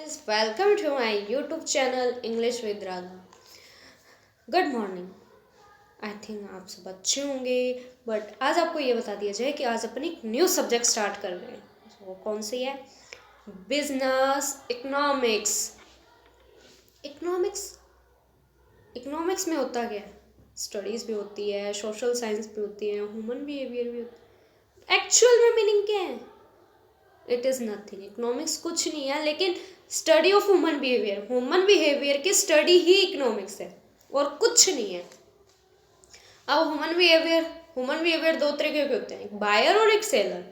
guys, welcome to my YouTube channel English with Radha. Good morning. I think आप सब अच्छे होंगे, but आज आपको ये बता दिया जाए कि आज अपन एक न्यू सब्जेक्ट स्टार्ट कर रहे हैं। वो कौन सी है? Business economics. इकोनॉमिक्स इकोनॉमिक्स में होता क्या है? स्टडीज़ भी होती है, सोशल साइंस भी होती है, ह्यूमन बिहेवियर भी होती है। एक्चुअल में मीनिंग क्या है? It is nothing. इकोनॉमिक्स कुछ नहीं है, लेकिन स्टडी ऑफ ह्यूमन बिहेवियर की स्टडी ही इकोनॉमिक्स है और कुछ नहीं है। अब ह्यूमन बिहेवियर दो तरीके के होते हैं, एक बायर और एक सेलर।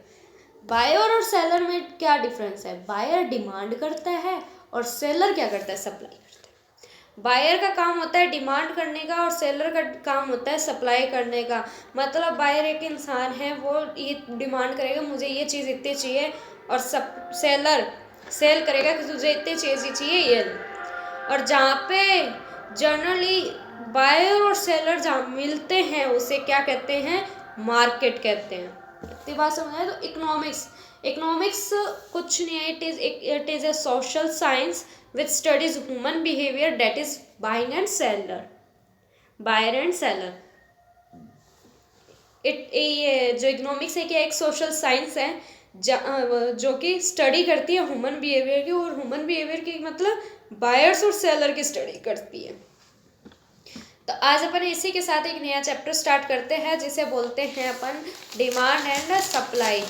बायर और सेलर में क्या डिफरेंस है? बायर डिमांड करता है और सेलर क्या करता है? सप्लाई करता है। बायर का काम होता है डिमांड करने का और सेलर का काम होता है सप्लाई करने का। मतलब बायर एक इंसान है, वो ये डिमांड करेगा मुझे ये चीज़ इतनी चाहिए, और सेलर सेल करेगा कि तुझे इतनी चीज़ चाहिए ये। और जहाँ पे जनरली बायर और सेलर जहाँ मिलते हैं उसे क्या कहते हैं? मार्केट कहते हैं। इतनी बात समझ आए? तो इकोनॉमिक्स कुछ नहीं है, it is a social science which studies human behaviour, that is buying and seller, buyer and seller. ये जो इकोनॉमिक्स है क्या? एक सोशल साइंस है जो कि स्टडी करती है ह्यूमन बिहेवियर की, और ह्यूमन बिहेवियर की मतलब बायर्स और सेलर की स्टडी करती है। तो आज अपन इसी के साथ एक नया चैप्टर स्टार्ट करते हैं, जिसे बोलते हैं अपन डिमांड एंड सप्लाई।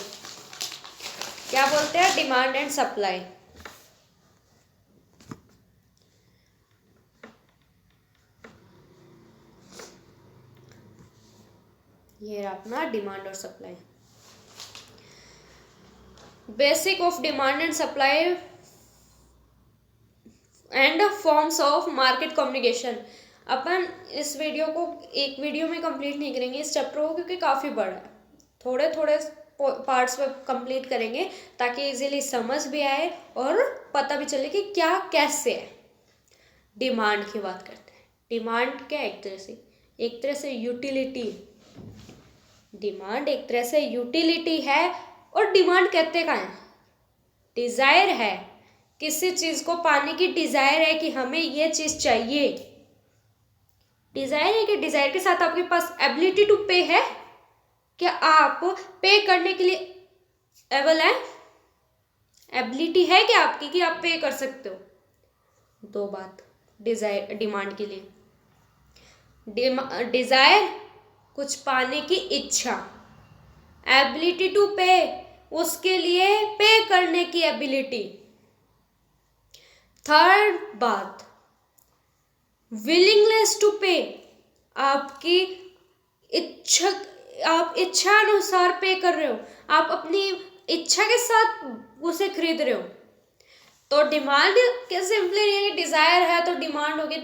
क्या बोलते हैं? Demand and supply. ये अपना डिमांड और supply. Basic of demand and supply and forms of market communication. अपन इस वीडियो को एक वीडियो में कंप्लीट नहीं करेंगे इस चैप्टर को, क्योंकि काफ़ी बड़ा है। थोड़े थोड़े पार्ट्स में कंप्लीट करेंगे ताकि इजीली समझ भी आए और पता भी चले कि क्या कैसे है। डिमांड की बात करते हैं। डिमांड क्या? एक तरह से यूटिलिटी। डिमांड एक तरह से यूटिलिटी है। और डिमांड कहते का है? डिज़ायर है। किसी चीज़ को पाने की डिज़ायर है कि हमें ये चीज़ चाहिए। डिज़ायर है कि डिज़ायर के साथ आपके पास एबिलिटी टू पे है? क्या आप पे करने के लिए एबल है? एबिलिटी है क्या आपकी कि आप पे कर सकते हो? दो बात डिमांड के लिए। डिज़ायर कुछ पाने की इच्छा, एबिलिटी टू पे उसके लिए पे करने की एबिलिटी। थर्ड बात विलिंगनेस टू पे, आपकी इच्छा, आप इच्छा अनुसार पे कर रहे हो, आप अपनी इच्छा के साथ उसे खरीद रहे हो। तो डिमांड के सिंपली नहीं है कि डिज़ायर है तो डिमांड होगी।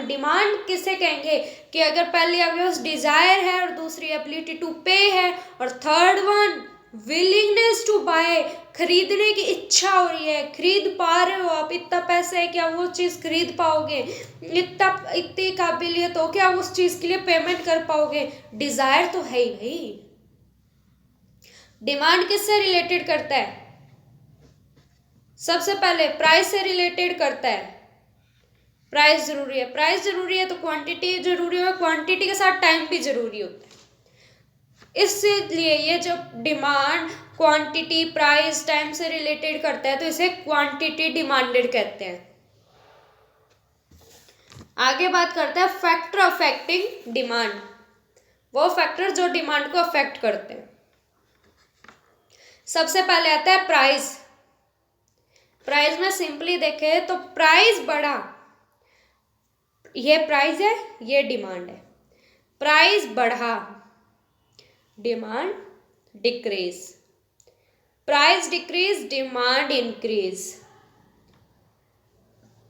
डिमांड किसे कहेंगे? कि अगर पहले आपके पास डिज़ायर है और दूसरी एबिलिटी टू पे है, और third one willingness to buy, खरीदने की इच्छा हो रही है, खरीद पा रहे हो आप, इतना पैसा है क्या वो चीज़ खरीद पाओगे, इतनी काबिलियत हो क्या उस चीज़ के लिए पेमेंट कर पाओगे। डिज़ायर तो है ही भाई। डिमांड किससे रिलेटेड करता है? सबसे पहले प्राइस से रिलेटेड करता है। प्राइस जरूरी है तो क्वांटिटी जरूरी है, क्वांटिटी के साथ टाइम भी जरूरी होता है। इसलिए ये जब डिमांड क्वांटिटी प्राइस टाइम से रिलेटेड करता है तो इसे क्वांटिटी डिमांडेड कहते हैं। आगे बात करते हैं फैक्टर अफेक्टिंग डिमांड, वो फैक्टर जो डिमांड को अफेक्ट करते हैं। सबसे पहले आता है प्राइस। प्राइस में सिंपली देखें तो प्राइस बढ़ा, ये प्राइस है, ये डिमांड है। प्राइस बढ़ा, demand decrease. Price decrease, demand increase.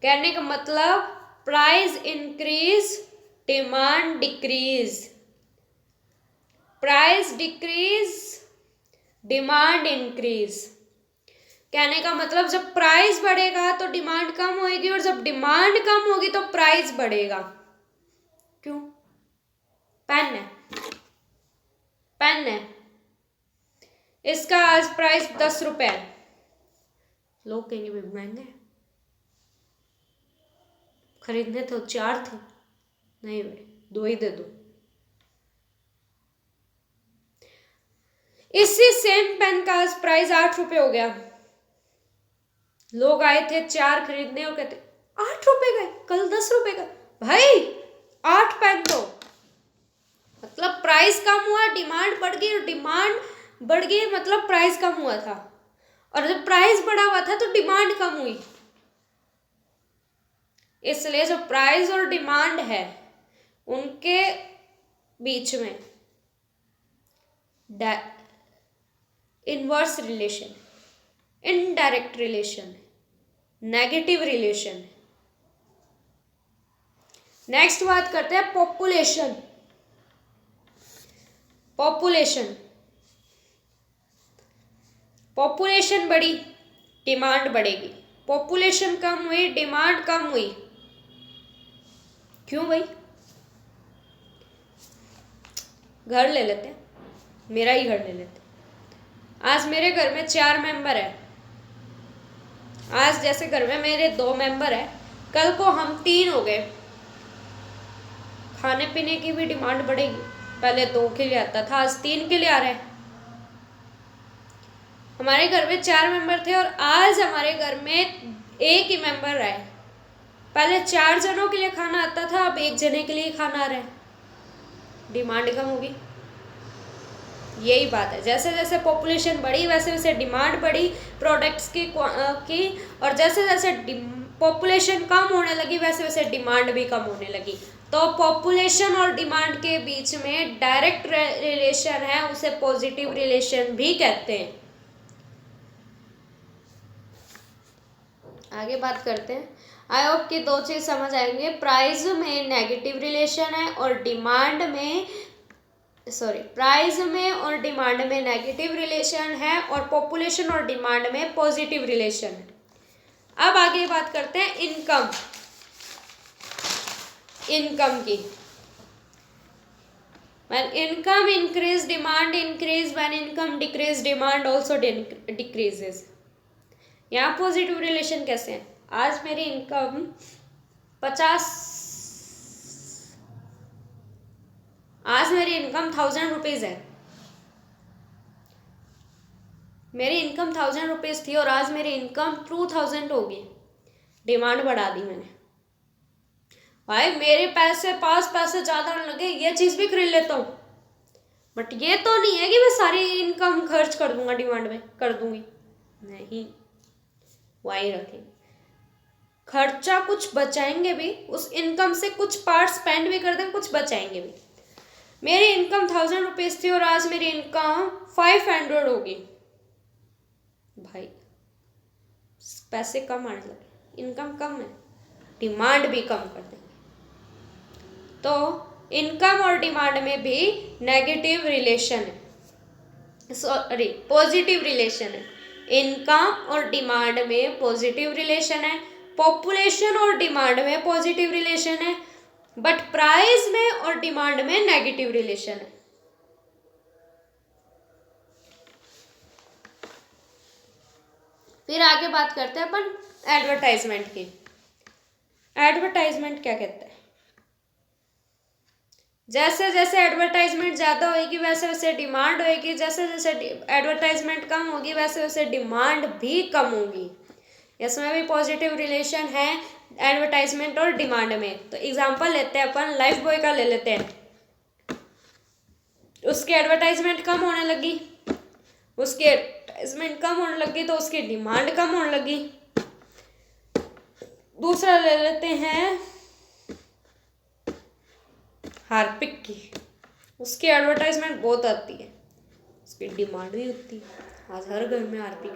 कहने का मतलब price increase, demand decrease. Price decrease, demand increase. कहने का मतलब जब प्राइस बढ़ेगा तो डिमांड कम होगी, और जब डिमांड कम होगी तो प्राइस बढ़ेगा। क्यों? पेन है, इसका आज प्राइस 10 रुपए है। लोग कहेंगे भाई महंगा है, खरीदने थे, 4 थे। नहीं भाई, 2 ही दे दो। इसी सेम पेन का प्राइस 8 रुपए हो गया। लोग आए थे 4 खरीदने और कहते 8 रुपए का, कल 10 रुपए का। भाई 8 पेन दो, मतलब प्राइस कम हुआ, डिमांड बढ़ गई, और डिमांड बढ़ गई मतलब प्राइस कम हुआ था, और जब प्राइस बढ़ा हुआ था तो डिमांड कम हुई। इसलिए जो प्राइस और डिमांड है उनके बीच में inverse relation, indirect relation, negative relation. Next बात करते हैं पॉपुलेशन। पॉपुलेशन बढ़ी, डिमांड बढ़ेगी। पॉपुलेशन कम हुई, डिमांड कम हुई। क्यों भाई? घर ले लेते हैं, मेरा ही घर ले लेते हैं। आज मेरे घर में 4 मेंबर है। आज जैसे घर में मेरे 2 मेंबर है, कल को हम 3 हो गए, खाने पीने की भी डिमांड बढ़ेगी। पहले 2 के लिए आता था, आज 3 के लिए आ रहा है। हमारे घर में 4 मेंबर थे और आज हमारे घर में 1 ही मेंबर है। पहले 4 जनों के लिए खाना आता था, अब 1 जने के लिए खाना आ रहा है। डिमांड कम होगी। यही बात है, जैसे जैसे पॉपुलेशन बढ़ी वैसे वैसे डिमांड बढ़ी प्रोडक्ट्स की और जैसे जैसे पॉपुलेशन कम होने लगी वैसे वैसे डिमांड भी कम होने लगी। तो पॉपुलेशन और डिमांड के बीच में डायरेक्ट रिलेशन है, उसे पॉजिटिव रिलेशन भी कहते हैं। आगे बात करते हैं। आई होप कि 2 चीज समझ आएंगे। प्राइस में नेगेटिव रिलेशन है और प्राइस में और डिमांड में नेगेटिव रिलेशन है, और पॉपुलेशन और डिमांड में पॉजिटिव रिलेशन है। अब आगे बात करते हैं इनकम की। When income increase, demand increase. When income decrease, demand also decreases. यहाँ पॉजिटिव रिलेशन कैसे है? आज मेरी इनकम 1000 रुपीज है। मेरी इनकम 1000 रुपीज थी और आज मेरी इनकम 2000 होगी। डिमांड बढ़ा दी मैंने। भाई मेरे पास पैसे ज्यादा लगे, ये चीज भी खरीद लेता हूँ, बट ये तो नहीं है कि मैं सारी इनकम खर्च कर दूंगा, डिमांड में कर दूंगी। नहीं, वही रखें। खर्चा कुछ बचाएंगे भी, उस इनकम से कुछ पार्ट स्पेंड भी कर देंगे, कुछ बचाएंगे भी। मेरी इनकम 1000 रुपीज थी और आज मेरी इनकम 500 होगी। भाई पैसे कम आने लगे, इनकम कम है, डिमांड भी कम कर देंगे। तो इनकम और डिमांड में भी नेगेटिव रिलेशन है, सॉरी पॉजिटिव रिलेशन है। इनकम और डिमांड में पॉजिटिव रिलेशन है, पॉपुलेशन और डिमांड में पॉजिटिव रिलेशन है, बट प्राइस में और डिमांड में नेगेटिव रिलेशन है। फिर आगे बात करते हैं अपन एडवर्टाइजमेंट की। एडवर्टाइजमेंट क्या कहता है? जैसे जैसे एडवर्टाइजमेंट ज़्यादा होगी वैसे वैसे डिमांड होगी, जैसे जैसे एडवर्टाइजमेंट कम होगी वैसे वैसे डिमांड भी कम होगी। इसमें भी पॉजिटिव रिलेशन है एडवर्टाइजमेंट और डिमांड में। तो एग्जांपल लेते हैं अपन, लाइफ बॉय का ले लेते हैं। उसकी एडवर्टाइजमेंट कम होने लगी, तो उसकी डिमांड कम होने लगी। दूसरा ले लेते हैं हार्पिक की। उसकी एडवर्टाइजमेंट बहुत आती है, उसकी डिमांड भी होती है। आज हर घर में हार्पिक।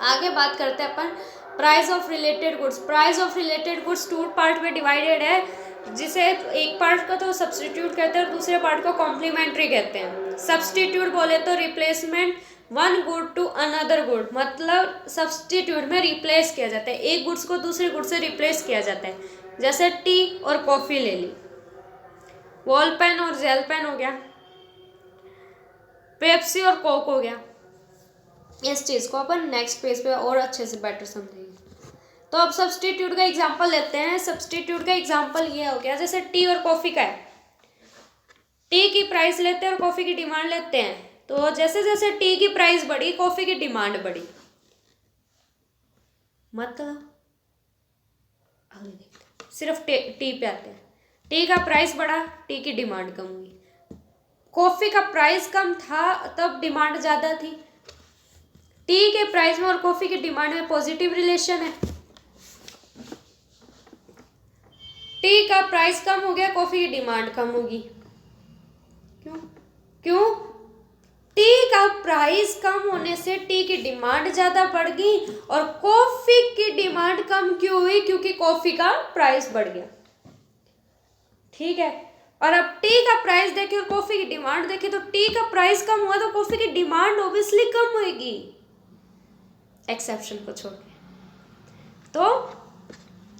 आगे बात करते हैं अपन price of related goods. Price of related goods 2 part में डिवाइडेड है, जिसे एक पार्ट को तो सब्सटीट्यूट कहते हैं और दूसरे पार्ट को कॉम्प्लीमेंट्री कहते हैं। सब्सटीट्यूट बोले तो replacement one good to another good, मतलब सब्सटीट्यूट में रिप्लेस किया जाता है, एक गुड्स को दूसरे गुड से रिप्लेस किया जाता है। जैसे टी और कॉफी ले ली, बॉल पेन और जेल पेन हो गया, पेप्सी और कोक हो गया। इस चीज को अपन नेक्स्ट पेज पे और अच्छे से बेटर समझेंगे। तो अब सब्स्टिट्यूट का एग्जांपल लेते हैं। सब्स्टिट्यूट का एग्जांपल ये हो गया, जैसे टी और कॉफ़ी का है। टी की प्राइस लेते हैं और कॉफ़ी की डिमांड लेते हैं, तो जैसे जैसे टी की प्राइस बढ़ी कॉफ़ी की डिमांड बढ़ी। मतलब आगे देखते हैं, सिर्फ टी पे आते हैं। टी का प्राइस बढ़ा, टी की डिमांड कम हुई। कॉफ़ी का प्राइस कम था तब डिमांड ज़्यादा थी। टी के प्राइस में और कॉफ़ी की डिमांड में पॉजिटिव रिलेशन है। टी का प्राइस कम हो गया, कॉफ़ी की डिमांड कम होगी। क्यों? क्यों? टी का प्राइस कम होने से टी की डिमांड ज़्यादा बढ़ गई, और कॉफ़ी की डिमांड कम क्यों हुई? क्योंकि कॉफ़ी का प्राइस बढ़ गया। ठीक है, और अब टी का प्राइस देखें और कॉफ़ी की डिमांड देखें, तो टी का प्राइस कम हुआ तो कॉफ़ी की डिमांड ऑब्वियसली कम होगी, एक्सेप्शन को छोड़ के। तो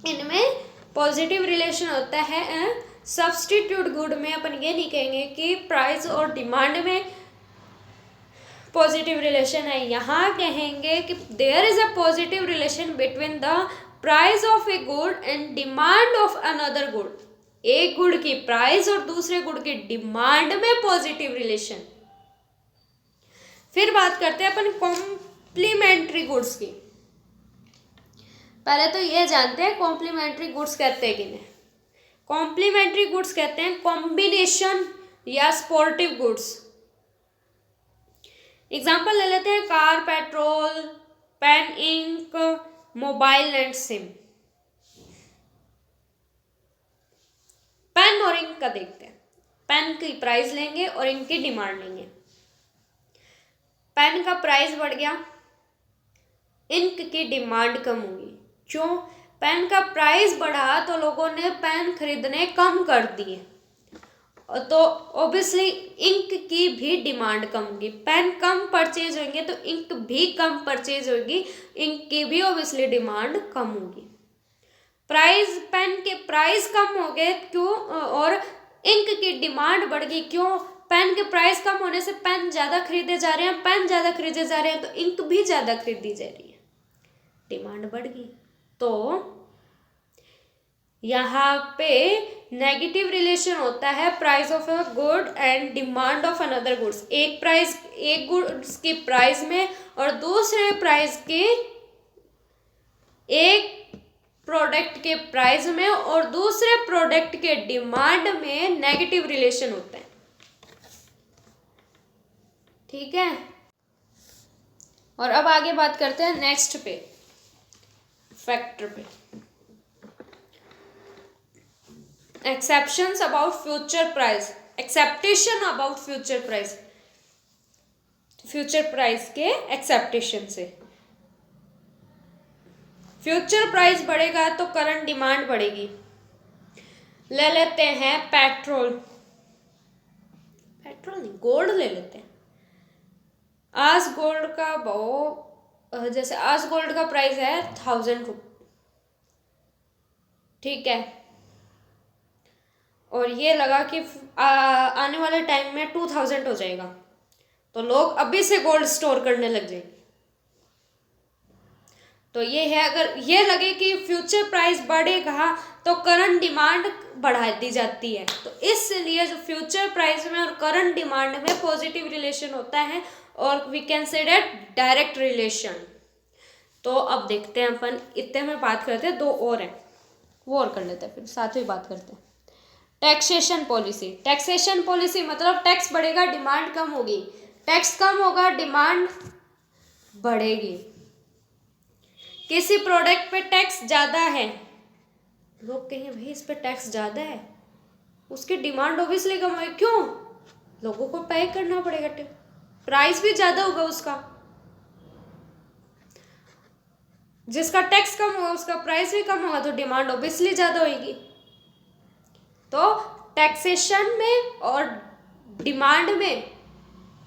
इनमें पॉजिटिव रिलेशन होता है। सब्स्टिट्यूट गुड में अपन ये नहीं कहेंगे कि प्राइस और डिमांड में पॉजिटिव रिलेशन है, यहाँ कहेंगे कि there is a positive relation between the price of a good and demand of another good. एक गुड की प्राइस और दूसरे गुड की डिमांड में पॉजिटिव रिलेशन। फिर बात करते हैं अपन कॉम्प्लीमेंट्री गुड्स की। पहले तो ये जानते हैं कॉम्प्लीमेंट्री गुड्स कहते हैं किन्हें। कॉम्प्लीमेंट्री गुड्स कहते हैं कॉम्बिनेशन या स्पोर्टिव गुड्स। एग्जाम्पल ले लेते हैं, car, petrol, pen, ink, mobile and sim. Pen और इंक का देखते हैं। पेन की प्राइस लेंगे और इंक की डिमांड लेंगे। पेन का प्राइस बढ़ गया, इंक की डिमांड कम होगी। क्यों? पेन का प्राइस बढ़ा तो लोगों ने पेन खरीदने कम कर दिए, तो ऑब्वियसली इंक की भी डिमांड कम होगी। पेन कम परचेज होंगे तो इंक भी कम परचेज होगी, इंक की भी ऑब्वियसली डिमांड कम होगी। प्राइस, पेन के प्राइस कम हो गए क्यों? और इंक की डिमांड बढ़ गई। क्यों? पेन के प्राइस कम होने से पेन ज़्यादा खरीदे जा रहे हैं, पेन ज़्यादा खरीदे जा रहे हैं तो इंक भी ज़्यादा खरीदी जा रही है, डिमांड बढ़ गई। तो यहाँ पे नेगेटिव रिलेशन होता है price of a good and demand of another goods. एक गुड्स की प्राइस में और दूसरे प्राइस के, एक प्रोडक्ट के प्राइस में और दूसरे प्रोडक्ट के डिमांड में नेगेटिव रिलेशन होता है। ठीक है, और अब आगे बात करते हैं नेक्स्ट पे, फैक्टर पे। Exceptions about future price, acceptation about future price, future price के एक्सेप्टेशन से। फ्यूचर प्राइस बढ़ेगा तो करंट डिमांड बढ़ेगी। ले लेते हैं पेट्रोल, पेट्रोल नहीं, गोल्ड ले लेते हैं। आज गोल्ड का भाव, जैसे आज गोल्ड का प्राइस है 1000 रुपये, ठीक है, और ये लगा कि आने वाले टाइम में 2000 हो जाएगा, तो लोग अभी से गोल्ड स्टोर करने लग जाएंगे। तो ये है, अगर ये लगे कि फ्यूचर प्राइस बढ़ेगा तो करंट डिमांड बढ़ा दी जाती है, तो इसलिए जो फ्यूचर प्राइस में और करंट डिमांड में पॉजिटिव रिलेशन होता है, और we can say that direct relation. तो अब देखते हैं अपन, इतने में बात करते हैं, दो और हैं वो और कर लेते हैं, फिर साथ में बात करते हैं। टैक्सेशन पॉलिसी, टैक्सेशन पॉलिसी मतलब टैक्स बढ़ेगा डिमांड कम होगी, टैक्स कम होगा डिमांड बढ़ेगी। किसी प्रोडक्ट पे टैक्स ज़्यादा है, लोग कहेंगे भाई इस पे टैक्स ज़्यादा है, उसकी डिमांड ऑब्वियसली कम होगी। क्यों? लोगों को पे करना पड़ेगा, प्राइस भी ज़्यादा होगा उसका। जिसका टैक्स कम होगा उसका प्राइस भी कम होगा, तो डिमांड ऑब्वियसली ज़्यादा होगी। तो टैक्सेशन में और डिमांड में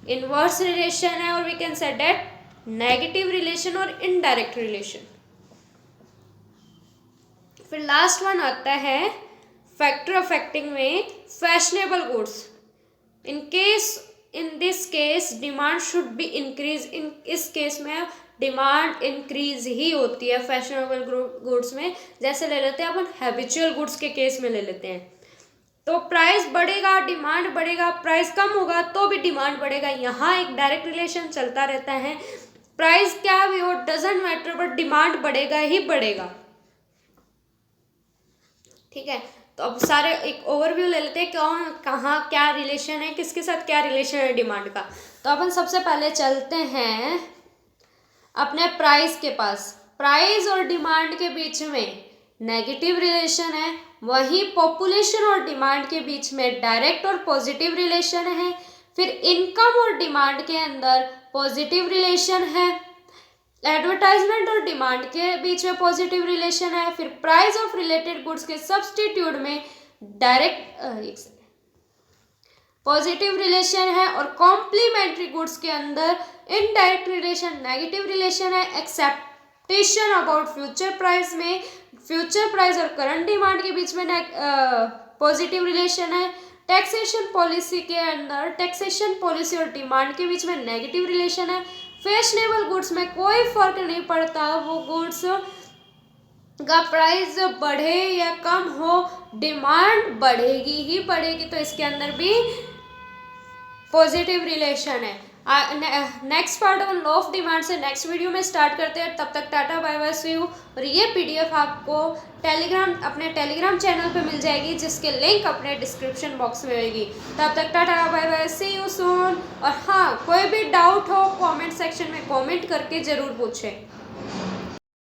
इनवर्स रिलेशन है, और we can say that negative relation और इनडायरेक्ट रिलेशन। फिर लास्ट वन आता है फैक्टर अफेक्टिंग में fashionable goods. In this case demand should be increase, in इस केस में डिमांड इंक्रीज ही होती है फैशनेबल गुड्स में। जैसे ले लेते हैं अपन हैबिचुअल गुड्स के केस में ले लेते हैं, तो प्राइस बढ़ेगा डिमांड बढ़ेगा, प्राइस कम होगा तो भी डिमांड बढ़ेगा। यहाँ एक डायरेक्ट रिलेशन चलता रहता है, प्राइस क्या भी हो डजेंट मैटर, बट डिमांड बढ़ेगा ही बढ़ेगा। ठीक है, तो अब सारे एक ओवरव्यू ले लेते हैं कौन कहाँ क्या रिलेशन है, किसके साथ क्या रिलेशन है डिमांड का। तो अपन सबसे पहले चलते हैं अपने प्राइस के पास। प्राइस और डिमांड के बीच में नेगेटिव रिलेशन है, वहीं पॉपुलेशन और डिमांड के बीच में डायरेक्ट और पॉजिटिव रिलेशन है। फिर इनकम और डिमांड के अंदर पॉजिटिव रिलेशन है, एडवर्टाइजमेंट और डिमांड के बीच में पॉजिटिव रिलेशन है। फिर प्राइस ऑफ रिलेटेड गुड्स के सब्स्टिट्यूट में डायरेक्ट पॉजिटिव रिलेशन है, और कॉम्प्लीमेंट्री गुड्स के अंदर इनडायरेक्ट रिलेशन नेगेटिव रिलेशन है। एक्सेप्टेशन अबाउट फ्यूचर प्राइस में फ्यूचर प्राइस और करंट डिमांड के बीच में पॉजिटिव रिलेशन है। टैक्सेशन पॉलिसी के अंदर टैक्सेशन पॉलिसी और डिमांड के बीच में नेगेटिव रिलेशन है। फैशनेबल गुड्स में कोई फर्क नहीं पड़ता, वो गुड्स का प्राइस बढ़े या कम हो, डिमांड बढ़ेगी ही बढ़ेगी, तो इसके अंदर भी पॉजिटिव रिलेशन है। Next part on law of demand से नेक्स्ट वीडियो में स्टार्ट करते हैं। तब तक tata bye bye see you. और ये पीडीएफ आपको अपने टेलीग्राम चैनल पे मिल जाएगी, जिसके लिंक अपने डिस्क्रिप्शन बॉक्स में होगी। तब तक tata bye bye see you soon. और हाँ, कोई भी डाउट हो कमेंट सेक्शन में कमेंट करके ज़रूर पूछें।